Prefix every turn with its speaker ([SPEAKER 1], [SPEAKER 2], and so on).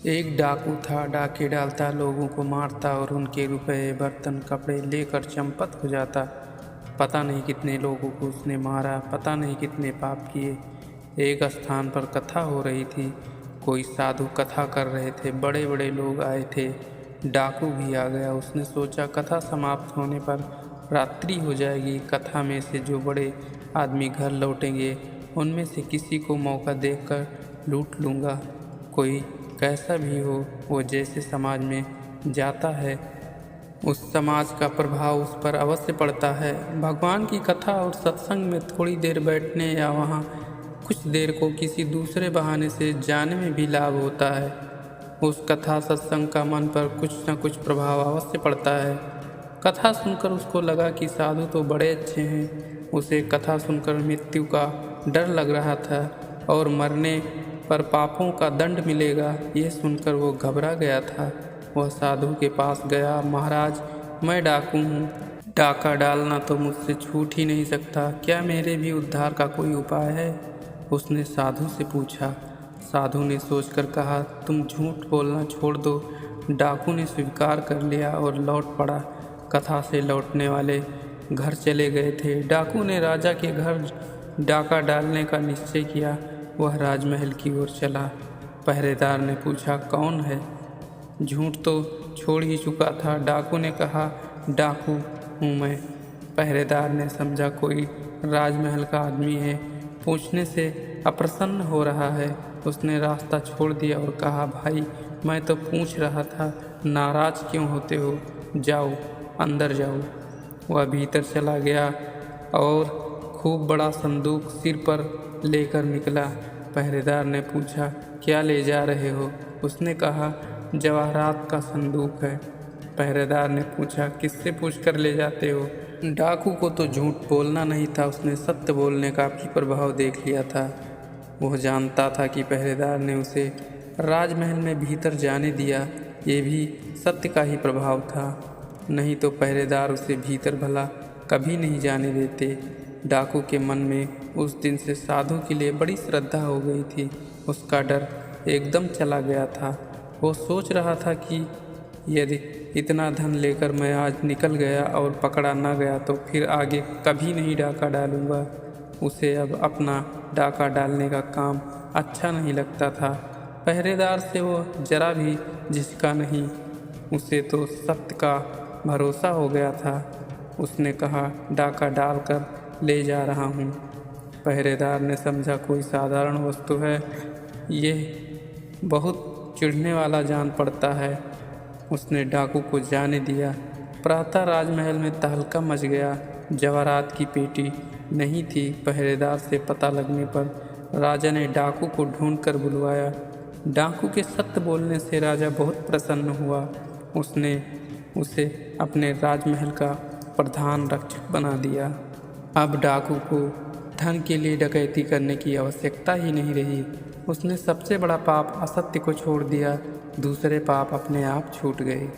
[SPEAKER 1] एक डाकू था। डाके डालता, लोगों को मारता और उनके रुपए, बर्तन, कपड़े लेकर चंपत हो जाता। पता नहीं कितने लोगों को उसने मारा, पता नहीं कितने पाप किए। एक स्थान पर कथा हो रही थी। कोई साधु कथा कर रहे थे, बड़े बड़े लोग आए थे। डाकू भी आ गया। उसने सोचा कथा समाप्त होने पर रात्रि हो जाएगी। कथा में से जो बड़े आदमी घर लौटेंगे, उनमें से किसी को मौका देखकर लूट लूँगा। कोई कैसा भी हो, वो जैसे समाज में जाता है उस समाज का प्रभाव उस पर अवश्य पड़ता है। भगवान की कथा और सत्संग में थोड़ी देर बैठने या वहाँ कुछ देर को किसी दूसरे बहाने से जाने में भी लाभ होता है। उस कथा सत्संग का मन पर कुछ न कुछ प्रभाव अवश्य पड़ता है। कथा सुनकर उसको लगा कि साधु तो बड़े अच्छे हैं। उसे कथा सुनकर मृत्यु का डर लग रहा था और मरने पर पापों का दंड मिलेगा, ये सुनकर वो घबरा गया था। वह साधु के पास गया। महाराज, मैं डाकू हूँ। डाका डालना तो मुझसे छूट ही नहीं सकता। क्या मेरे भी उद्धार का कोई उपाय है? उसने साधु से पूछा। साधु ने सोचकर कहा, तुम झूठ बोलना छोड़ दो। डाकू ने स्वीकार कर लिया और लौट पड़ा। कथा से लौटने वाले घर चले गए थे। डाकू ने राजा के घर डाका डालने का निश्चय किया। वह राजमहल की ओर चला। पहरेदार ने पूछा, कौन है? झूठ तो छोड़ ही चुका था। डाकू ने कहा, डाकू हूँ मैं। पहरेदार ने समझा कोई राजमहल का आदमी है, पूछने से अप्रसन्न हो रहा है। उसने रास्ता छोड़ दिया और कहा, भाई मैं तो पूछ रहा था, नाराज क्यों होते हो? जाओ, अंदर जाओ। वह भीतर चला गया और खूब बड़ा संदूक सिर पर लेकर निकला। पहरेदार ने पूछा, क्या ले जा रहे हो? उसने कहा, जवाहरात का संदूक है। पहरेदार ने पूछा, किससे पूछकर ले जाते हो? डाकू को तो झूठ बोलना नहीं था, उसने सत्य बोलने का भी प्रभाव देख लिया था। वह जानता था कि पहरेदार ने उसे राजमहल में भीतर जाने दिया, ये भी सत्य का ही प्रभाव था। नहीं तो पहरेदार उसे भीतर भला कभी नहीं जाने देते। डाकू के मन में उस दिन से साधु के लिए बड़ी श्रद्धा हो गई थी। उसका डर एकदम चला गया था। वो सोच रहा था कि यदि इतना धन लेकर मैं आज निकल गया और पकड़ा न गया तो फिर आगे कभी नहीं डाका डालूंगा। उसे अब अपना डाका डालने का काम अच्छा नहीं लगता था। पहरेदार से वो जरा भी झिझका नहीं। उसे तो सत्य का भरोसा हो गया था। उसने कहा, डाका डालकर ले जा रहा हूँ। पहरेदार ने समझा कोई साधारण वस्तु है, यह बहुत चिढ़ने वाला जान पड़ता है। उसने डाकू को जाने दिया। प्रातः राजमहल में तहलका मच गया। जवाहरात की पेटी नहीं थी। पहरेदार से पता लगने पर राजा ने डाकू को ढूंढकर बुलवाया। डाकू के सत्य बोलने से राजा बहुत प्रसन्न हुआ। उसने उसे अपने राजमहल का प्रधान रक्षक बना दिया। अब डाकू को धन के लिए डकैती करने की आवश्यकता ही नहीं रही। उसने सबसे बड़ा पाप असत्य को छोड़ दिया। दूसरे पाप अपने आप छूट गए।